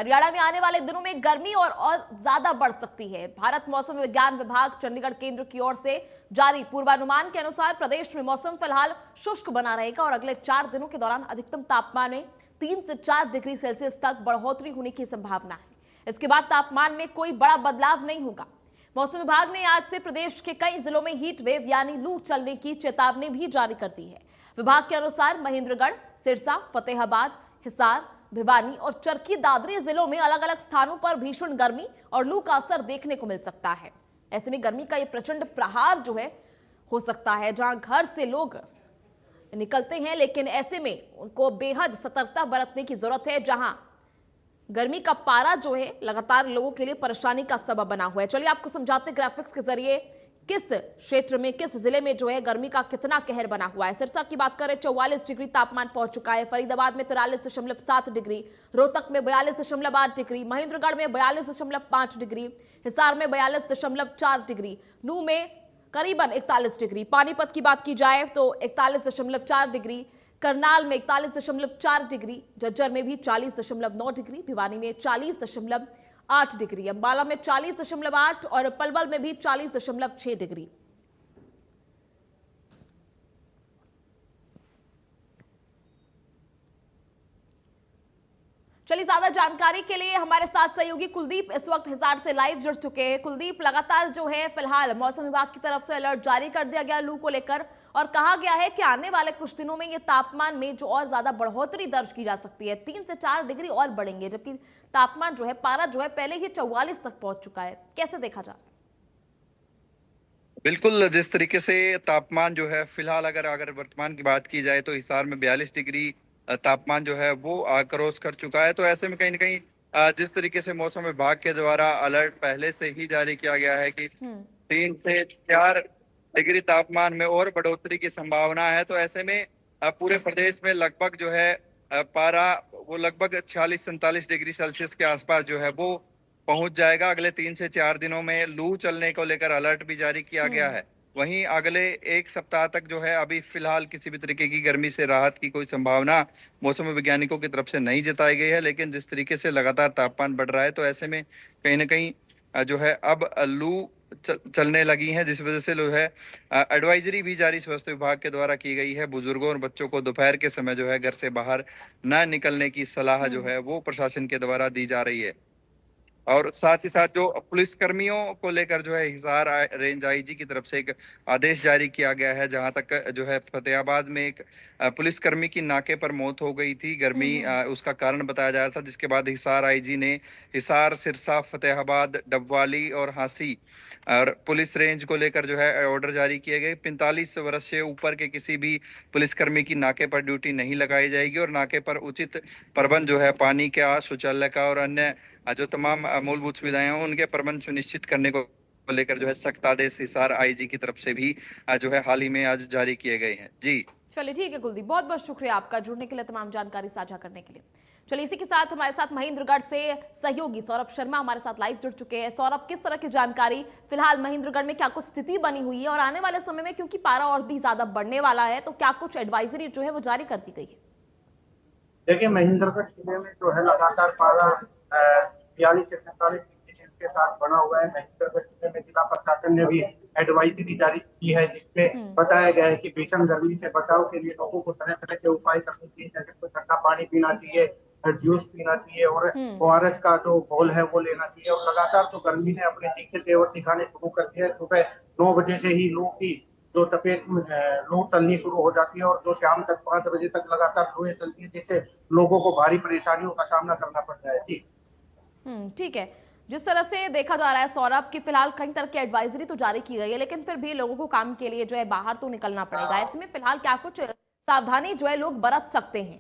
हरियाणा में आने वाले दिनों में गर्मी और ज्यादा बढ़ सकती है। भारत मौसम विज्ञान विभाग चंडीगढ़ केंद्र की ओर से जारी पूर्वानुमान के अनुसार प्रदेश में मौसम फिलहाल शुष्क बना रहेगा और अगले 4 दिनों के दौरान अधिकतम तापमान में 3 से 4 डिग्री सेल्सियस तक बढ़ोतरी होने की संभावना है। इसके बाद तापमान में कोई बड़ा बदलाव नहीं होगा। मौसम विभाग ने आज से प्रदेश के कई जिलों में हीट वेव यानी लू चलने की चेतावनी भी जारी कर दी है। विभाग के अनुसार महेंद्रगढ़, सिरसा, फतेहाबाद, हिसार, भिवानी और चरखी दादरी जिलों में अलग अलग स्थानों पर भीषण गर्मी और लू का असर देखने को मिल सकता है। ऐसे में गर्मी का ये प्रचंड प्रहार जो है हो सकता है, जहां घर से लोग निकलते हैं लेकिन ऐसे में उनको बेहद सतर्कता बरतने की जरूरत है, जहां गर्मी का पारा जो है लगातार लोगों के लिए परेशानी का सबब बना हुआ है। चलिए आपको समझाते ग्राफिक्स के जरिए किस क्षेत्र में, किस जिले में जो है गर्मी का कितना कहर बना हुआ है। सिरसा की बात करें 44 डिग्री तापमान पहुंच चुका है, फरीदाबाद में 43.7 डिग्री, रोहतक में 42.8 डिग्री, महेंद्रगढ़ में 42.5 डिग्री, हिसार में 42.4 डिग्री, नू में करीबन 41 डिग्री, पानीपत की बात की जाए तो 41.4 डिग्री, करनाल में 41.4 डिग्री, झज्जर में भी 40.9 डिग्री, भिवानी में 40.8 डिग्री, अंबाला में 40.8 और पलवल में भी 40.6 डिग्री। चलिए ज्यादा जानकारी के लिए हमारे साथ सहयोगी कुलदीप इस वक्त हिसार से लाइव जुड़ चुके हैं। कुलदीप, लगातार जो है फिलहाल मौसम विभाग की तरफ से अलर्ट जारी कर दिया गया लू को लेकर और कहा गया है कि आने वाले कुछ दिनों में ये तापमान में जो और ज्यादा बढ़ोतरी दर्ज की जा सकती है, 3 से 4 डिग्री और बढ़ेंगे, जबकि तापमान जो है, पारा जो है पहले ही 44 तक पहुंच चुका है। कैसे देखा जा रहा है? बिल्कुल, जिस तरीके से तापमान जो है फिलहाल अगर वर्तमान की बात की जाए तो हिसार में 42 डिग्री तापमान जो है वो क्रॉस कर चुका है। तो ऐसे में कहीं ना कहीं जिस तरीके से मौसम विभाग के द्वारा अलर्ट पहले से ही जारी किया गया है कि 3 से 4 डिग्री तापमान में और बढ़ोतरी की संभावना है, तो ऐसे में पूरे प्रदेश में लगभग जो है पारा वो लगभग 46-47 डिग्री सेल्सियस के आसपास जो है वो पहुंच जाएगा। अगले 3 से 4 दिनों में लू चलने को लेकर अलर्ट भी जारी किया गया है। वहीं अगले 1 सप्ताह तक जो है अभी फिलहाल किसी भी तरीके की गर्मी से राहत की कोई संभावना मौसम वैज्ञानिकों की तरफ से नहीं जताई गई है, लेकिन जिस तरीके से लगातार तापमान बढ़ रहा है तो ऐसे में कहीं ना कहीं जो है अब लू चलने लगी है, जिस वजह से जो है एडवाइजरी भी जारी स्वास्थ्य विभाग के द्वारा की गई है। बुजुर्गों और बच्चों को दोपहर के समय जो है घर से बाहर न निकलने की सलाह जो है वो प्रशासन के द्वारा दी जा रही है। और साथ ही साथ जो पुलिस कर्मियों को लेकर जो है हिसार रेंज आईजी की तरफ से एक आदेश जारी किया गया है, जहां तक जो है फतेहाबाद में एक पुलिसकर्मी की नाके पर मौत हो गई थी, गर्मी उसका कारण बताया जा रहा था, जिसके बाद हिसार आईजी ने हिसार, सिरसा, फतेहाबाद, डबवाली और हांसी और पुलिस रेंज को लेकर जो है ऑर्डर जारी किए गए। 45 वर्ष से ऊपर के किसी भी पुलिसकर्मी की नाके पर ड्यूटी नहीं लगाई जाएगी और नाके पर उचित प्रबंध जो है पानी का, शौचालय का और अन्य जो तमाम मूलभूत सुविधाएं हैं उनके प्रबंध सुनिश्चित करने को लेकर जो है सख्त आदेश हिसार आईजी की तरफ से भी जो है हाल ही में आज जारी किए गए हैं। जी चलिए ठीक है कुलदीप, बहुत बहुत शुक्रिया आपका जुड़ने के लिए, तमाम जानकारी साझा करने के लिए। चलिए इसी के साथ हमारे साथ महेंद्रगढ़ से सहयोगी सौरभ शर्मा हमारे साथ लाइव जुड़ चुके हैं। सौरभ, किस तरह की जानकारी फिलहाल महेंद्रगढ़ में, क्या कुछ स्थिति बनी हुई है और आने वाले समय में क्योंकि पारा और भी ज्यादा बढ़ने वाला है तो क्या कुछ एडवाइजरी जो है वो जारी कर दी गई है? देखिए, महेंद्रगढ़ जिले में जो है लगातार पारा 42 से 45 डिग्री सेल्सियस तक बना हुआ है। महेंद्रगढ़ जिले में जिला प्रशासन ने भी एडवाइजरी जारी की है, जिसमें बताया गया है कि भीषण गर्मी से बचाव के लिए लोगों को तरह तरह के उपाय करने चाहिए, जैसे कोई ठंडा पानी पीना चाहिए, जूस पीना चाहिए और ओआरएस का जो घोल है वो लेना चाहिए। और लगातार तो गर्मी ने अपने तीखे तेवर दिखाने शुरू कर दिए है। सुबह 9 बजे से ही लू की जो तपेट लू चलनी शुरू हो जाती है और जो शाम तक 5 बजे तक लगातार लूएं चलती है, जिससे लोगों को भारी परेशानियों का सामना करना पड़ता है। जी ठीक है। जिस तरह से देखा जा रहा है सौरभ की फिलहाल कई तरह की एडवाइजरी तो जारी की गई है, लेकिन फिर भी लोगों को काम के लिए जो है बाहर तो निकलना पड़ेगा। ऐसे में फिलहाल क्या कुछ सावधानी जो है लोग बरत सकते हैं?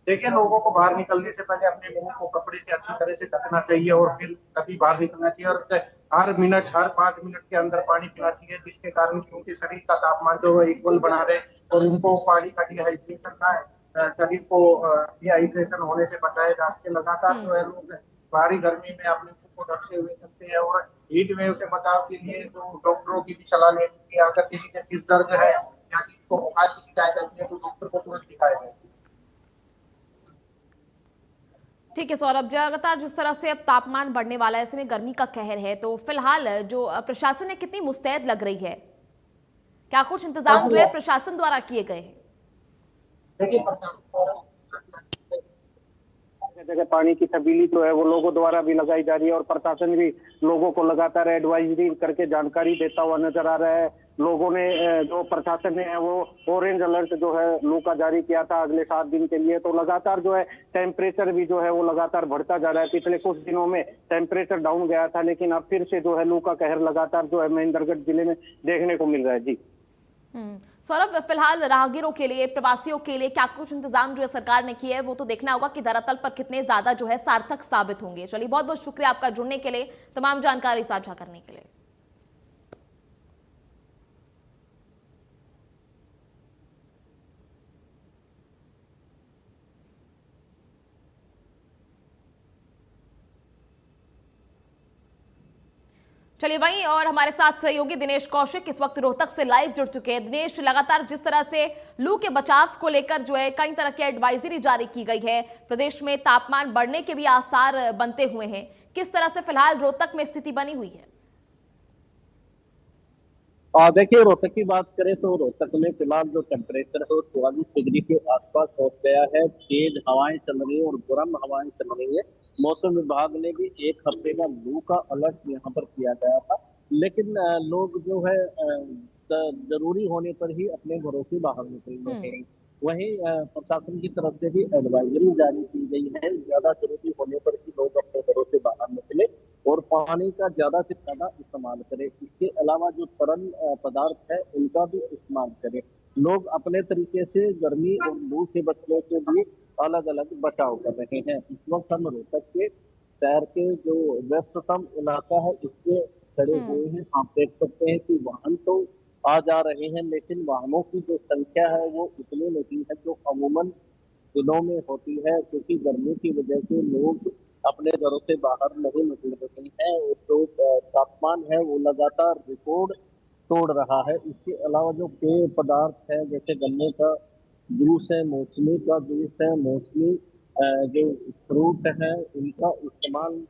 देखिए, लोगों को बाहर निकलने से पहले अपने मुंह को कपड़े से अच्छी तरह से ढकना चाहिए और फिर तभी बाहर निकलना चाहिए। और हर 5 मिनट के अंदर पानी पीना चाहिए, जिसके कारण कि उनके शरीर का तापमान जो है इक्वल बना रहे और उनको पानी का डिहाइड्रेशन का शरीर को डिहाइड्रेशन होने से बचाया जा सके। लगातार जो है लोग भारी गर्मी में अपने मुंह को ढकते हुए चलते हैं और हीट वेव से बचाव के लिए जो डॉक्टरों की भी सलाह लेनी चाहिए। अगर किसी के सिर दर्द है या किसी को बुखार की शिकायत है तो डॉक्टर को तुरंत दिखाया जाए। ठीक है सौरभ, लगातार जिस तरह से अब तापमान बढ़ने वाला है, ऐसे में गर्मी का कहर है, तो फिलहाल जो प्रशासन है कितनी मुस्तैद लग रही है? क्या कुछ इंतजाम जो है प्रशासन द्वारा किए गए हैं? देखिए, प्रशासन जगह पानी की तब्दीली जो है वो लोगों द्वारा भी लगाई जा रही है और प्रशासन भी लोगों को लगातार एडवाइजरी करके जानकारी देता हुआ नजर आ रहा है। लोगों ने जो प्रशासन ने है वो ऑरेंज अलर्ट जो है लू का जारी किया था अगले 7 दिन के लिए, तो लगातार जो है टेम्परेचर भी जो है वो लगातार बढ़ता जा रहा है। पिछले कुछ दिनों में टेम्परेचर डाउन गया था, लेकिन अब फिर से जो है लू का कहर लगातार जो है महेंद्रगढ़ जिले में देखने को मिल रहा है। जी सौरभ, फिलहाल राहगीरों के लिए, प्रवासियों के लिए क्या कुछ इंतजाम जो है सरकार ने किए है, वो तो देखना होगा कि धरातल पर कितने ज्यादा जो है सार्थक साबित होंगे। चलिए, बहुत बहुत शुक्रिया आपका जुड़ने के लिए, तमाम जानकारी साझा करने के लिए। चलिए, वहीं और हमारे साथ सहयोगी दिनेश कौशिक इस वक्त रोहतक से लाइव जुड़ चुके हैं। दिनेश, लगातार जिस तरह से लू के बचाव को लेकर जो है कई तरह की एडवाइजरी जारी की गई है, प्रदेश में तापमान बढ़ने के भी आसार बनते हुए हैं, किस तरह से फिलहाल रोहतक में स्थिति बनी हुई है? देखिए, रोहतक की बात करें तो रोहतक में फिलहाल जो टेम्परेचर है वो 44 डिग्री के आसपास पहुंच गया है। तेज हवाएं चल रही है और गर्म हवाएं चल रही है। मौसम विभाग ने भी 1 हफ्ते का लू का अलर्ट यहाँ पर किया गया था, लेकिन लोग जो है जरूरी होने पर ही अपने घरों से बाहर निकल रहे हैं। वहीं प्रशासन की तरफ से भी एडवाइजरी जारी की गई है, ज्यादा जरूरी होने पर ही लोग अपने घरों से बाहर निकले और पानी का ज्यादा से ज्यादा इस्तेमाल करें। इसके अलावा जो तरल पदार्थ है उनका भी इस्तेमाल करें। लोग अपने तरीके से गर्मी और लू से बचने के लिए अलग अलग बचाव कर रहे हैं। इस वक्त हम रोहतक के शहर के जो व्यस्ततम इलाका है इसके खड़े हुए हैं। आप देख सकते हैं कि वाहन तो आ जा रहे हैं, लेकिन वाहनों की जो संख्या है वो इतनी नहीं है जो अमूमन दिनों में होती है, क्योंकि गर्मी की वजह से लोग अपने घरों से बाहर नहीं निकल रहे हैं और जो तापमान है वो लगातार रिकॉर्ड तोड़ रहा है। इसके अलावा जो पेय पदार्थ है जैसे गन्ने का जूस है, मौसमी का जूस है, मौसमी जो फ्रूट है उनका इस्तेमाल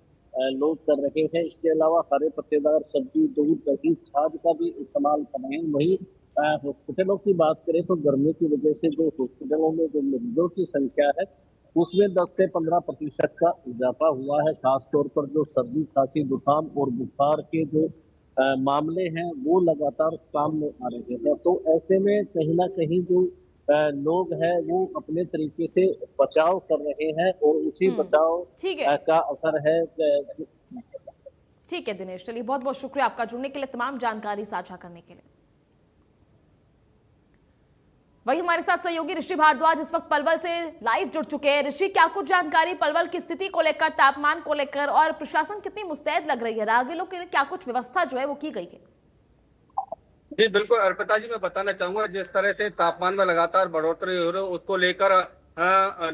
लोग कर रहे हैं। इसके अलावा हरे पत्तेदार सब्जी, दूध, दही, छाछ का भी इस्तेमाल कर रहे हैं। वही हॉस्पिटलों की बात करें तो गर्मी की वजह से जो हॉस्पिटलों में जो मरीजों की संख्या है उसमें 10 से 15% का इजाफा हुआ है। खासतौर पर जो सर्दी, खांसी, जुकाम और बुखार के जो मामले हैं वो लगातार सामने आ रहे हैं। तो ऐसे में कहीं ना कहीं जो लोग हैं वो अपने तरीके से बचाव कर रहे हैं और उसी बचाव ठीक है, का असर है। ठीक है दिनेश, चलिए बहुत बहुत शुक्रिया आपका जुड़ने के लिए, तमाम जानकारी साझा करने के लिए। वही हमारे साथ सहयोगी ऋषि भारद्वाज इस वक्त पलवल से लाइव जुड़ चुके हैं। ऋषि, क्या कुछ जानकारी पलवल की स्थिति को लेकर, तापमान को लेकर, और प्रशासन कितनी मुस्तैद लग रही है? राहगीरों के लिए क्या कुछ व्यवस्था जो है वो की गई है? जी बिल्कुल अर्पिता जी, मैं बताना चाहूंगा जिस तरह से तापमान में लगातार बढ़ोतरी हो रही है उसको लेकर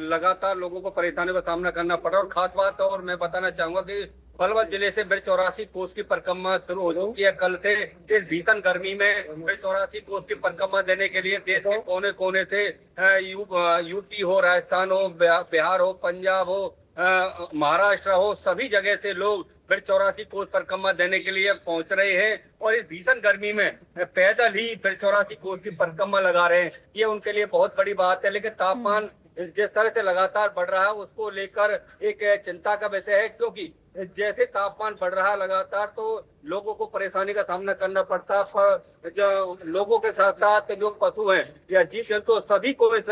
लगातार लोगों को परेशानी का सामना करना पड़ा। और खास बात और मैं बताना चाहूंगा कि पलवल जिले से 84 कोस की परिक्रमा शुरू हो चुकी है। कल से इस भीषण गर्मी में 84 कोस की परिक्रमा देने के लिए देश के कोने कोने से यूपी हो, राजस्थान हो, बिहार हो, पंजाब हो, महाराष्ट्र हो, सभी जगह से लोग 84 कोस परिक्रमा देने के लिए पहुंच रहे हैं और इस भीषण गर्मी में पैदल ही 84 कोस की परिक्रमा लगा रहे हैं। ये उनके लिए बहुत बड़ी बात है। लेकिन तापमान जिस तरह से लगातार बढ़ रहा है उसको लेकर एक चिंता का विषय है, क्योंकि जैसे तापमान बढ़ रहा है लगातार तो लोगों को परेशानी का सामना करना पड़ता है। जो लोगों के साथ साथ जो पशु हैं या जीव जंतु सभी को इस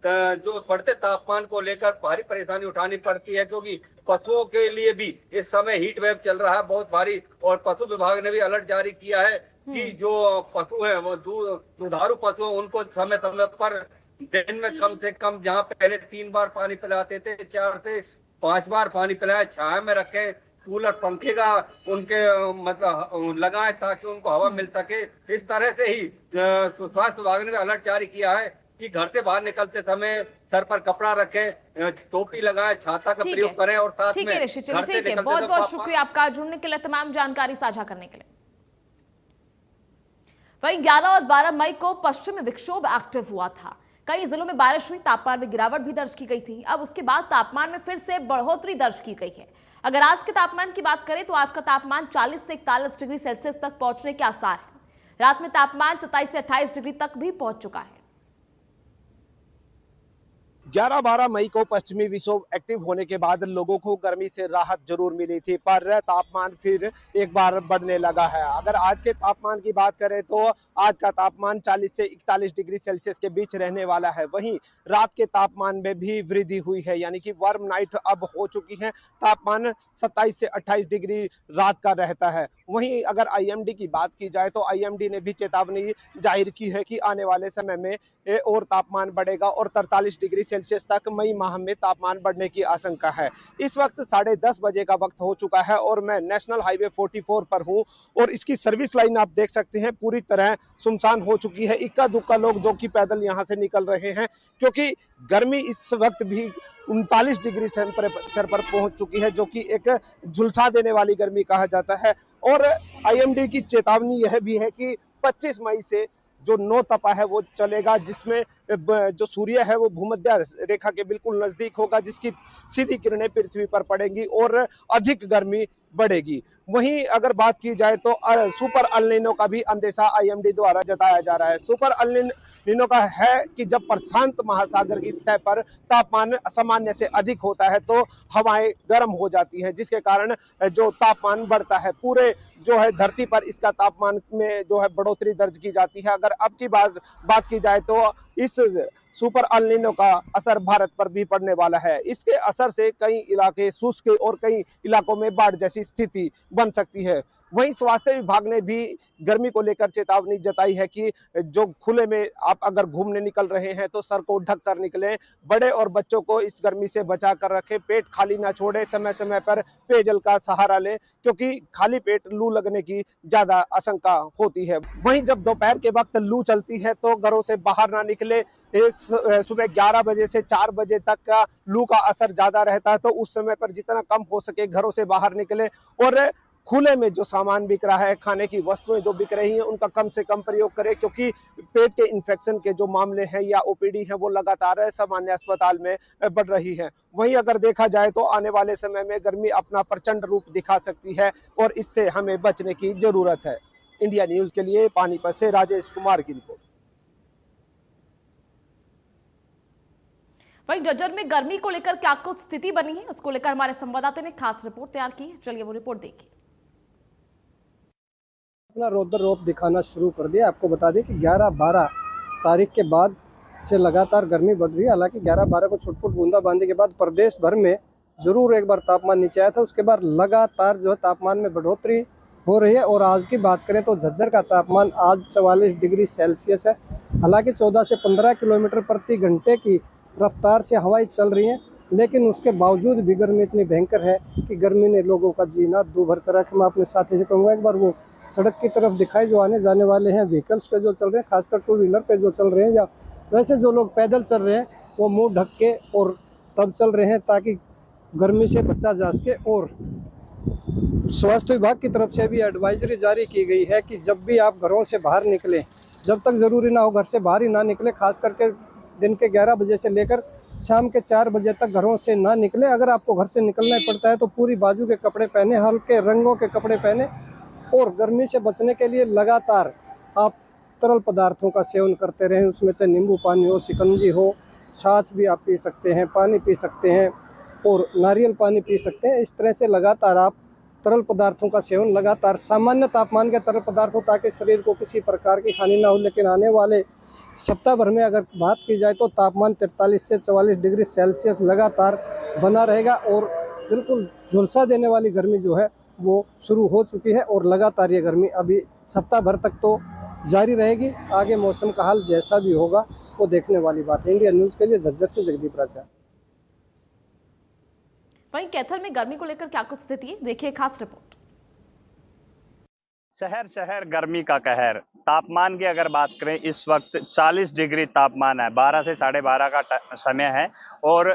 जो बढ़ते तापमान को लेकर भारी परेशानी उठानी पड़ती है, क्योंकि पशुओं के लिए भी इस समय हीट वेव चल रहा है बहुत भारी। और पशु विभाग ने भी अलर्ट जारी किया है कि जो पशु हैं वो दुधारू पशु हैं उनको समय समय पर दिन में कम से कम, जहाँ पहले 3 बार पानी पिलाते थे, 4 से 5 बार पानी पिलाए, छाया में रखें, कूलर पंखे का उनके मतलब लगाएं ताकि उनको हवा मिल सके। इस तरह से ही स्वास्थ्य विभाग ने अलर्ट जारी किया है कि घर से बाहर निकलते समय सर पर कपड़ा रखें, टोपी लगाएं, छाता का प्रयोग करें और साथ में ऋषि, चलिए ठीक है, बहुत बहुत शुक्रिया आपका जुड़ने के लिए, तमाम जानकारी साझा करने के लिए। वहीं 11 और 12 मई को पश्चिमी विक्षोभ एक्टिव हुआ था। कई जिलों में बारिश हुई, तापमान में गिरावट भी दर्ज की गई थी। अब उसके बाद तापमान में फिर से बढ़ोतरी दर्ज की गई है। अगर आज के तापमान की बात करें तो आज का तापमान 40 से 41 डिग्री सेल्सियस तक पहुंचने के आसार हैं। रात में तापमान 27 से 28 डिग्री तक भी पहुंच चुका है। 11-12 मई को पश्चिमी विक्षोभ एक्टिव होने के बाद लोगों को गर्मी से राहत जरूर मिली थी, पर तापमान फिर एक बार बढ़ने लगा है। अगर आज के तापमान की बात करें तो आज का तापमान 40 से 41 डिग्री सेल्सियस के बीच रहने वाला है। वहीं रात के तापमान में भी वृद्धि हुई है, यानी कि वार्म नाइट अब हो चुकी है। तापमान 27 से 28 डिग्री रात का रहता है। वहीं अगर आईएमडी की बात की जाए तो आईएमडी ने भी चेतावनी जाहिर की है कि आने वाले समय में और तापमान बढ़ेगा और 43 डिग्री सेल्सियस तक मई माह में तापमान बढ़ने की आशंका है। इस वक्त 10:30 बजे का वक्त हो चुका है और मैं नेशनल हाईवे 44 पर हूं और इसकी सर्विस लाइन आप देख सकते हैं पूरी तरह सुनसान हो चुकी है। इक्का दुक्का लोग जो कि पैदल यहां से निकल रहे हैं, क्योंकि गर्मी इस वक्त भी 39 डिग्री टेम्परेचर पर पहुंच चुकी है, जो कि एक झुलसा देने वाली गर्मी कहा जाता है। और आईएमडी की चेतावनी यह भी है कि 25 मई से जो नो तपा है वो चलेगा, जिसमें जो सूर्य है वो भूमध्य रेखा के बिल्कुल नजदीक होगा, जिसकी सीधी किरणें पृथ्वी पर पड़ेंगी और अधिक गर्मी बढ़ेगी। वहीं अगर बात की जाए तो सुपर अल नीनो का भी अंदेशा आईएमडी द्वारा जताया जा रहा है। सुपर अल नीनो का है कि जब प्रशांत महासागर की सतह पर तापमान सामान्य से अधिक होता है तो हवाएं गर्म हो जाती हैं, जिसके कारण जो तापमान बढ़ता है। पूरे जो है धरती पर इसका तापमान में जो है बढ़ोतरी दर्ज की जाती है। अगर अब की बात की जाए तो इस सुपर अल नीनो का असर भारत पर भी पड़ने वाला है। इसके असर से कई इलाके शुष्क और कई इलाकों में बाढ़ जैसी स्थिति बन सकती है। वहीं स्वास्थ्य विभाग ने भी गर्मी को लेकर चेतावनी जताई है कि जो खुले में आप अगर घूमने निकल रहे हैं तो सर को ढक कर निकलें। बड़े और बच्चों को इस गर्मी से बचा कर रखें। पेट खाली ना छोड़े, समय समय पर पेयजल का सहारा लें, क्योंकि खाली पेट लू लगने की ज्यादा आशंका होती है। वहीं जब दोपहर के वक्त लू चलती है तो घरों से बाहर ना निकले। सुबह 11 बजे से 4 बजे तक का लू का असर ज्यादा रहता है, तो उस समय पर जितना कम हो सके घरों से बाहर निकले और खुले में जो सामान बिक रहा है, खाने की वस्तुएं जो बिक रही हैं, उनका कम से कम प्रयोग करें, क्योंकि पेट के इन्फेक्शन के जो मामले हैं या ओपीडी हैं वो लगातार सामान्य अस्पताल में बढ़ रही है। वहीं अगर देखा जाए तो आने वाले समय में गर्मी अपना प्रचंड रूप दिखा सकती है और इससे हमें बचने की जरूरत है। इंडिया न्यूज के लिए पानीपत से राजेश कुमार की रिपोर्ट। वहीं झज्जर में गर्मी को लेकर क्या कुछ स्थिति बनी है, उसको लेकर हमारे संवाददाता ने खास रिपोर्ट तैयार की है। चलिए वो रिपोर्ट देखिए। अपना रौद्र रूप दिखाना शुरू कर दिया। आपको बता दें कि 11-12 तारीख के बाद से लगातार गर्मी बढ़ रही है। हालांकि 11-12 को छुटपुट बूंदाबांदी के बाद प्रदेश भर में जरूर एक बार तापमान नीचे आया था, उसके बाद लगातार जो है तापमान में बढ़ोतरी हो रही है। और आज की बात करें तो झज्जर का तापमान आज 44 डिग्री सेल्सियस है। हालांकि 14 से 15 किलोमीटर प्रति घंटे की रफ्तार से हवाएं चल रही हैं, लेकिन उसके बावजूद भी गर्मी इतनी भयंकर है कि गर्मी ने लोगों का जीना दूभर कर रखा है। मैं अपने साथी से कहूँगा एक बार वो सड़क की तरफ दिखाई जो आने जाने वाले हैं व्हीकल्स पे जो चल रहे हैं, खासकर टू व्हीलर पे जो चल रहे हैं, या वैसे जो लोग पैदल चल रहे हैं वो मुंह ढक के और तब चल रहे हैं ताकि गर्मी से बचा जा सके। और स्वास्थ्य विभाग की तरफ से भी एडवाइजरी जारी की गई है कि जब भी आप घरों से बाहर निकलें, जब तक ज़रूरी ना हो घर से बाहर ही ना निकले। खास करके दिन के 11 बजे से लेकर शाम के 4 बजे तक घरों से ना निकले। अगर आपको घर से निकलना ही पड़ता है तो पूरी बाजू के कपड़े पहने, हल्के रंगों के कपड़े पहने और गर्मी से बचने के लिए लगातार आप तरल पदार्थों का सेवन करते रहें। उसमें से नींबू पानी हो, शिकंजी हो, छाछ भी आप पी सकते हैं, पानी पी सकते हैं और नारियल पानी पी सकते हैं। इस तरह से लगातार आप तरल पदार्थों का सेवन लगातार, सामान्य तापमान के तरल पदार्थों, ताकि शरीर को किसी प्रकार की हानि ना हो। लेकिन आने वाले सप्ताह भर में अगर बात की जाए तो तापमान 43 से 44 डिग्री सेल्सियस लगातार बना रहेगा और बिल्कुल झुलसा देने वाली गर्मी जो है वो शुरू हो चुकी है और लगातार ये गर्मी अभी सप्ताह भर तक तो जारी रहेगी। आगे मौसम का हाल जैसा भी होगा वो देखने वाली बात है। इंडिया न्यूज़ के लिए झज्जर से जगदीप राजा। वहीं कैथल में गर्मी को लेकर क्या कुछ स्थिति है, देखिए खास रिपोर्ट। शहर शहर गर्मी का कहर। तापमान की अगर बात करें इस वक्त 40 डिग्री तापमान है, 12 से 12:30 का समय है और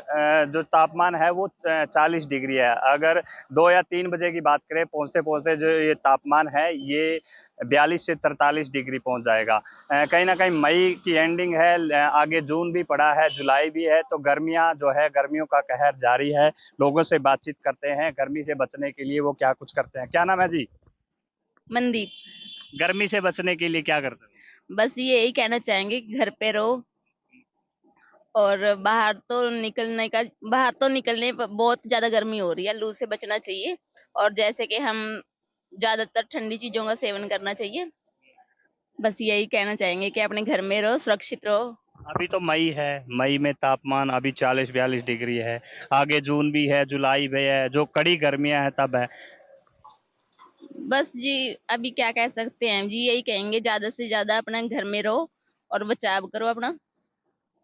जो तापमान है वो 40 डिग्री है। अगर 2 या 3 बजे की बात करें पहुंचते पहुंचते जो ये तापमान है ये 42 से 43 डिग्री पहुंच जाएगा। कहीं ना कहीं मई की एंडिंग है, आगे जून भी पड़ा है, जुलाई भी है, तो गर्मियां जो है, गर्मियों का कहर जारी है। लोगों से बातचीत करते हैं, गर्मी से बचने के लिए वो क्या कुछ करते हैं। क्या नाम है जी? मनदीप। गर्मी से बचने के लिए क्या करते हैं? बस ये यही कहना चाहेंगे कि घर पे रहो और बाहर तो निकलने पर बहुत ज्यादा गर्मी हो रही है, लू से बचना चाहिए और जैसे कि हम ज्यादातर ठंडी चीजों का सेवन करना चाहिए। बस यही कहना चाहेंगे कि अपने घर में रहो, सुरक्षित रहो। अभी तो मई है, मई में तापमान अभी 40-42 डिग्री है, आगे जून भी है, जुलाई भी है, जो कड़ी गर्मियां हैं तब है। बस जी अभी क्या कह सकते हैं जी, यही कहेंगे ज्यादा से ज्यादा अपना घर में रहो और बचाव करो अपना।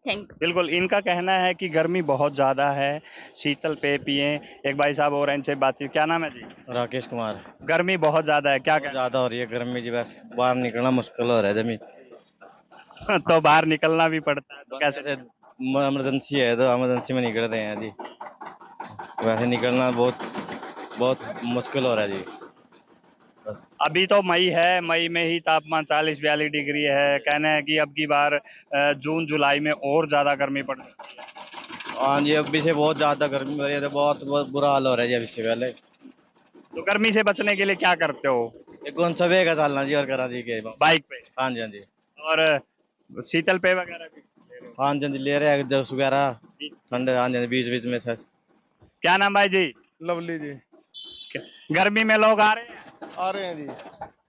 Thank you. बिल्कुल, इनका कहना है कि गर्मी बहुत ज्यादा है, शीतल पेय पिए। एक भाई साहब और हैं, इनसे बातचीत। क्या नाम है जी? राकेश कुमार। गर्मी बहुत ज्यादा है, क्या कहना ज्यादा हो रही है गर्मी जी, बस बाहर निकलना मुश्किल हो रहा है जमीन। तो बाहर निकलना भी पड़ता है, तो कैसे? इमरजेंसी है तो इमरजेंसी में निकल रहे हैं जी, वैसे निकलना बहुत बहुत मुश्किल हो रहा है जी। बस अभी तो मई है, मई में ही तापमान 40-42 डिग्री है। कहना है कि अब की बार जून जुलाई में और ज्यादा गर्मी पड़ेगी। हाँ जी, अभी से बहुत ज्यादा गर्मी हो रही है, तो बहुत बहुत बुरा हाल हो रहा है जी अभी से पहले। तो गर्मी से बचने के लिए क्या करते हो? एक कौन सा वेगा चलना जी और करा जी के बाइक पे? हाँ जी, हाँ जी। और शीतल पेय वगैरह भी ले रहे हो? हाँ जी, ले रहे हैं जूस वगैरह ठंडे। हाँ जी, बीच बीच में सर। क्या नाम भाई जी? लवली जी। गर्मी में लोग आ रहे हैं जी।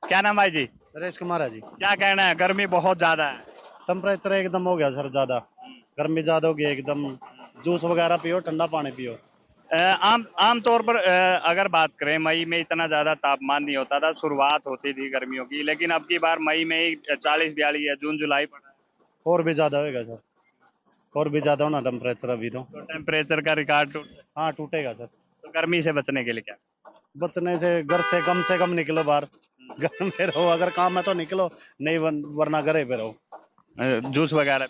क्या नाम भाई जी? नरेश कुमार है जी। क्या कहना है, गर्मी बहुत ज्यादा है? टेम्परेचर एकदम हो गया सर, ज्यादा गर्मी ज्यादा हो गई एकदम। जूस वगैरह पियो, ठंडा पानी पियो। आम तौर पर अगर बात करें, मई में इतना ज्यादा तापमान नहीं होता था, शुरुआत होती थी गर्मियों की, लेकिन अब की बार मई में ही 40-42 है, जून जुलाई पड़ा है। और भी ज्यादा होगा सर, और भी ज्यादा होना टेम्परेचर अभी तो टेम्परेचर का रिकॉर्ड हाँ टूटेगा सर। तो गर्मी से बचने के लिए क्या? बचने से कम निकलो बाहर। घर में रहो, अगर काम है तो निकलो, नहीं वरना घरे पे रहो। जूस वगैरह?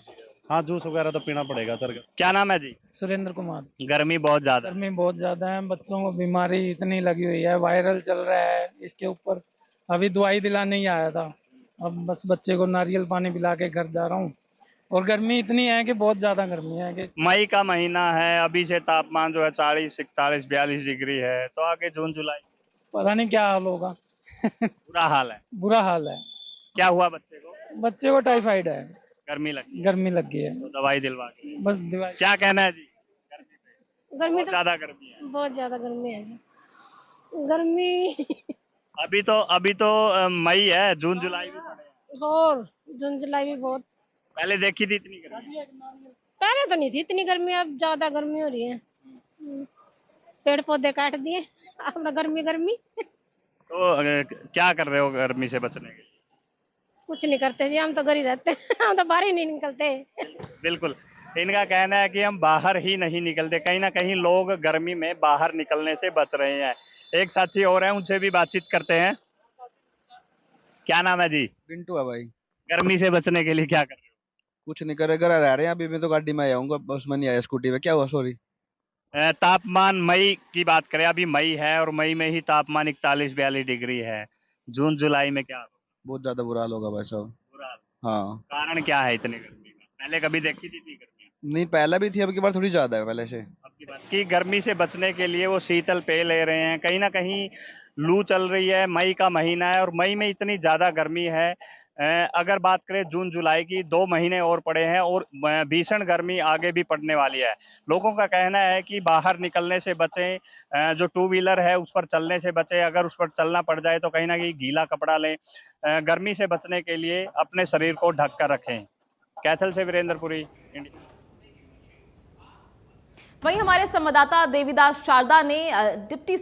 हाँ, जूस वगैरह तो पीना पड़ेगा सर। क्या नाम है जी? सुरेंद्र कुमार। गर्मी बहुत ज्यादा है, बच्चों को बीमारी इतनी लगी हुई है, वायरल चल रहा है, इसके ऊपर अभी दवाई दिलाने ही आया था। अब बस बच्चे को नारियल पानी पिला के घर जा रहा हूँ और गर्मी इतनी है कि बहुत ज्यादा गर्मी है कि मई का महीना है, अभी से तापमान जो है 40, 41, 42 डिग्री है, तो आगे जून जुलाई पता नहीं क्या हाल होगा। बुरा हाल है। बुरा हाल है। क्या हुआ बच्चे को? बच्चे को टाइफाइड है, गर्मी लग गई है, तो दवाई दिलवा के बस दवाई। क्या कहना है जी? गर्मी बहुत ज्यादा गर्मी है। बहुत ज्यादा गर्मी है जी। गर्मी अभी तो मई है, जून जुलाई भी पड़ेगा। और जून जुलाई भी बहुत। पहले देखी थी इतनी गर्मी? पहले तो नहीं थी इतनी गर्मी, अब ज्यादा गर्मी हो रही है। पेड़ पौधे काट दिए, अब गर्मी। तो क्या कर रहे हो गर्मी से बचने के लिए? कुछ नहीं करते जी, हम तो घर ही रहते हैं। हम तो बाहर ही नहीं निकलते। बिल्कुल, इनका कहना है कि हम बाहर ही नहीं निकलते। कहीं ना कहीं लोग गर्मी में बाहर निकलने से बच रहे हैं। एक साथी और हैं, उनसे भी बातचीत करते हैं। क्या नाम है जी? पिंटू है भाई। गर्मी से बचने के लिए क्या कर रहे हो? कुछ नहीं कर रहे, घर रह रहे हैं। अभी मैं तो गाड़ी में आऊंगा, बस में नहीं आया, स्कूटी पे। क्या हुआ? सॉरी। तापमान मई की बात करें, अभी मई है और मई में ही तापमान 41-42 डिग्री है। जून जुलाई में क्या? बहुत ज्यादा बुरा हाल होगा भाई साहब। बुरा हाल। हाँ। कारण क्या है इतनी गर्मी का? पहले कभी देखी थी इतनी गर्मी? नहीं, पहले भी थी, अब की बार थोड़ी ज्यादा है पहले से। अब की बार कि गर्मी से बचने के लिए वो शीतल पेय ले रहे हैं। कहीं ना कहीं लू चल रही है, मई का महीना है और मई में इतनी ज्यादा गर्मी है। अगर बात करें जून जुलाई की, 2 महीने और पड़े हैं और भीषण गर्मी आगे भी पड़ने वाली है। लोगों का कहना है कि बाहर निकलने से बचें, जो 2 व्हीलर है उस पर चलने से बचें। अगर उस पर चलना पड़ जाए तो कहीं ना कहीं गीला कपड़ा लें। गर्मी से बचने के लिए अपने शरीर को ढक कर रखें। कैथल से वीरेंद्रपुरी, इंडिया। वहीं हमारे संवाददाता देवीदास शारदा ने डिप्टी